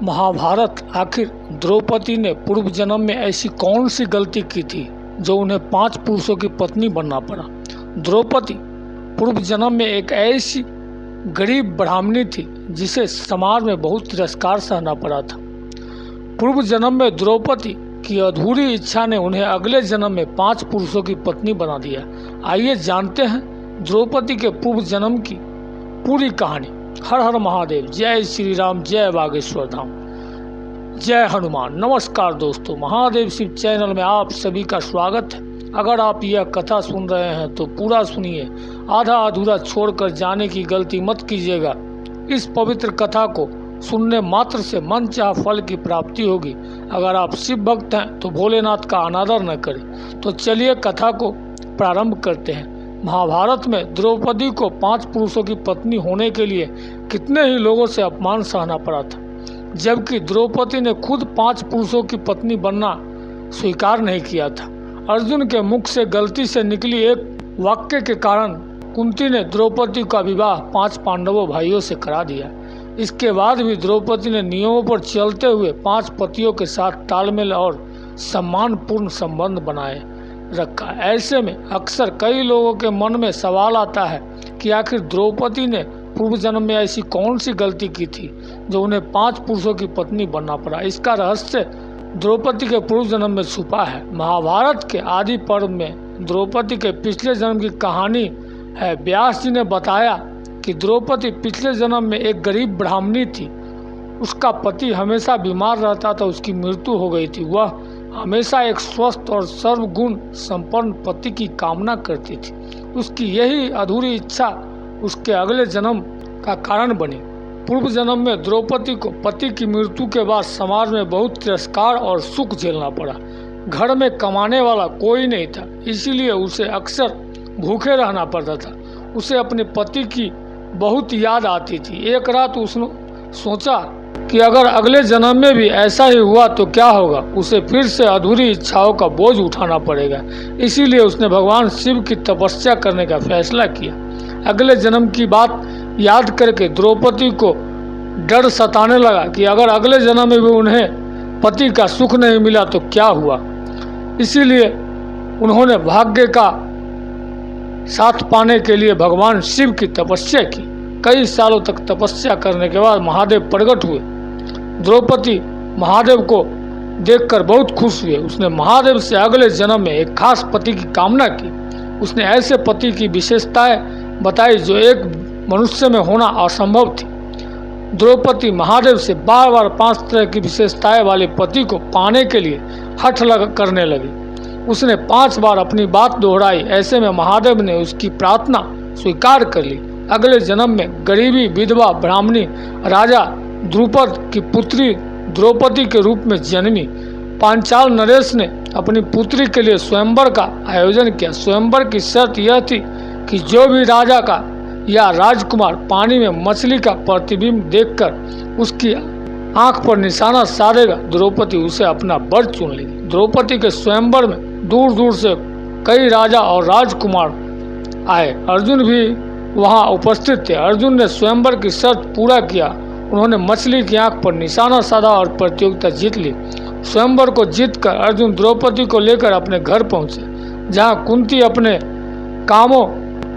महाभारत। आखिर द्रौपदी ने पूर्व जन्म में ऐसी कौन सी गलती की थी जो उन्हें 5 पुरुषों की पत्नी बनना पड़ा। द्रौपदी पूर्व जन्म में एक ऐसी गरीब ब्राह्मणी थी जिसे समाज में बहुत तिरस्कार सहना पड़ा था। पूर्व जन्म में द्रौपदी की अधूरी इच्छा ने उन्हें अगले जन्म में 5 पुरुषों की पत्नी बना दिया। आइए जानते हैं द्रौपदी के पूर्व जन्म की पूरी कहानी। हर हर महादेव, जय श्री राम, जय बागेश्वर धाम, जय हनुमान। नमस्कार दोस्तों, महादेव शिव चैनल में आप सभी का स्वागत है। अगर आप यह कथा सुन रहे हैं तो पूरा सुनिए, आधा अधूरा छोड़कर जाने की गलती मत कीजिएगा। इस पवित्र कथा को सुनने मात्र से मन चाह फल की प्राप्ति होगी। अगर आप शिव भक्त हैं तो भोलेनाथ का अनादर न करें। तो चलिए कथा को प्रारंभ करते हैं। महाभारत में द्रौपदी को 5 पुरुषों की पत्नी होने के लिए कितने ही लोगों से अपमान सहना पड़ा था, जबकि द्रौपदी ने खुद 5 पुरुषों की पत्नी बनना स्वीकार नहीं किया था। अर्जुन के मुख से गलती से निकली एक वाक्य के कारण कुंती ने द्रौपदी का विवाह 5 पांडवों भाइयों से करा दिया। इसके बाद भी द्रौपदी ने नियमों पर चलते हुए 5 पतियों के साथ तालमेल और सम्मानपूर्ण संबंध बनाए रखा। ऐसे में अक्सर कई लोगों के मन में सवाल आता है कि आखिर द्रौपदी ने पूर्व जन्म में ऐसी कौन सी गलती की थी जो उन्हें 5 पुरुषों की पत्नी बनना पड़ा। इसका रहस्य द्रौपदी के पूर्व जन्म में छुपा है। महाभारत के आदि पर्व में द्रौपदी के पिछले जन्म की कहानी है। व्यास जी ने बताया कि द्रौपदी पिछले जन्म में एक गरीब ब्राह्मणी थी। उसका पति हमेशा बीमार रहता था, उसकी मृत्यु हो गई थी। वह हमेशा एक स्वस्थ और सर्वगुण संपन्न पति की कामना करती थी। उसकी यही अधूरी इच्छा उसके अगले जन्म का कारण बनी। पूर्व जन्म में द्रौपदी को पति की मृत्यु के बाद समाज में बहुत तिरस्कार और सुख झेलना पड़ा। घर में कमाने वाला कोई नहीं था, इसीलिए उसे अक्सर भूखे रहना पड़ता था। उसे अपने पति की बहुत याद आती थी। एक रात उसने सोचा कि अगर अगले जन्म में भी ऐसा ही हुआ तो क्या होगा। उसे फिर से अधूरी इच्छाओं का बोझ उठाना पड़ेगा। इसीलिए उसने भगवान शिव की तपस्या करने का फैसला किया। अगले जन्म की बात याद करके द्रौपदी को डर सताने लगा कि अगर अगले जन्म में भी उन्हें पति का सुख नहीं मिला तो क्या हुआ। इसीलिए उन्होंने भाग्य का साथ पाने के लिए भगवान शिव की तपस्या की। कई सालों तक तपस्या करने के बाद महादेव प्रकट हुए। द्रौपदी महादेव को देखकर बहुत खुश हुए। उसने महादेव से अगले जन्म में एक खास पति की कामना की। उसने ऐसे पति की विशेषताएं बताई जो एक मनुष्य में होना असंभव थी। द्रौपदी महादेव से बार बार 5 तरह की विशेषताएं वाले पति को पाने के लिए हठ करने लगी। उसने 5 बार अपनी बात दोहराई। ऐसे में महादेव ने उसकी प्रार्थना स्वीकार कर ली। अगले जन्म में गरीबी विधवा ब्राह्मणी राजा द्रुपद की पुत्री द्रौपदी के रूप में जन्मी। पांचाल नरेश ने अपनी पुत्री के लिए स्वयंवर का आयोजन किया। स्वयंवर की शर्त यह थी कि जो भी राजा का या राजकुमार पानी में मछली का प्रतिबिंब देखकर उसकी आंख पर निशाना साधेगा, द्रौपदी उसे अपना वर चुन लेगी। द्रौपदी के स्वयंवर में दूर दूर से कई राजा और राजकुमार आए। अर्जुन भी वहां उपस्थित थे। अर्जुन ने स्वयंवर की शर्त पूरा किया। उन्होंने मछली की आंख पर निशाना साधा और प्रतियोगिता जीत ली। स्वयंवर को जीतकर अर्जुन द्रौपदी को लेकर अपने घर पहुंचे, जहां कुंती अपने कामों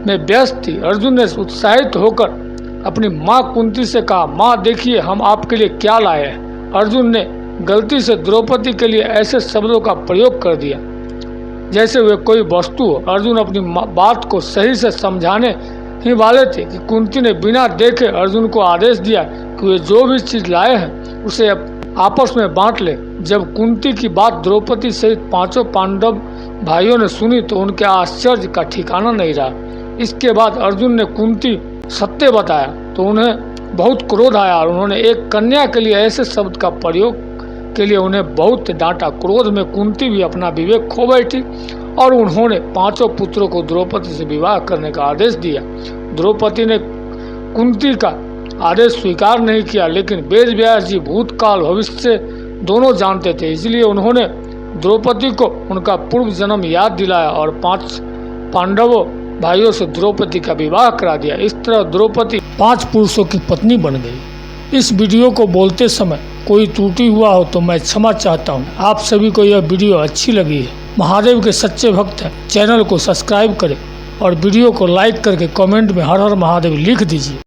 में व्यस्त थी। अर्जुन ने उत्साहित होकर अपनी मां कुंती से कहा, मां देखिए हम आपके लिए क्या लाए हैं। अर्जुन ने गलती से द्रौपदी के लिए ऐसे शब्दों का प्रयोग कर दिया जैसे वे कोई वस्तु हो। अर्जुन अपनी बात को सही से समझाने ही वाले थे कि कुंती ने बिना देखे अर्जुन को आदेश दिया कि वे जो भी चीज लाए हैं उसे आपस में बांट ले। जब कुंती की बात द्रौपदी सहित 5 पांडव भाइयों ने सुनी तो उनके आश्चर्य का ठिकाना नहीं रहा। इसके बाद अर्जुन ने कुंती सत्य बताया तो उन्हें बहुत क्रोध आया और उन्होंने एक कन्या के लिए ऐसे शब्द का प्रयोग के लिए उन्हें बहुत डांटा। क्रोध में कुंती भी अपना विवेक खो बैठी और उन्होंने 5 पुत्रों को द्रौपदी से विवाह करने का आदेश दिया। द्रौपदी ने कुंती का आदेश स्वीकार नहीं किया, लेकिन वेद व्यास जी भूतकाल भविष्य दोनों जानते थे। इसलिए उन्होंने द्रौपदी को उनका पूर्व जन्म याद दिलाया और 5 पांडवों भाइयों से द्रौपदी का विवाह करा दिया। इस तरह द्रौपदी 5 पुरुषों की पत्नी बन गई। इस वीडियो को बोलते समय कोई त्रुटि हुआ हो तो मैं क्षमा चाहता हूँ। आप सभी को यह वीडियो अच्छी लगी है, महादेव के सच्चे भक्त हैं, चैनल को सब्सक्राइब करें और वीडियो को लाइक करके कमेंट में हर हर महादेव लिख दीजिए।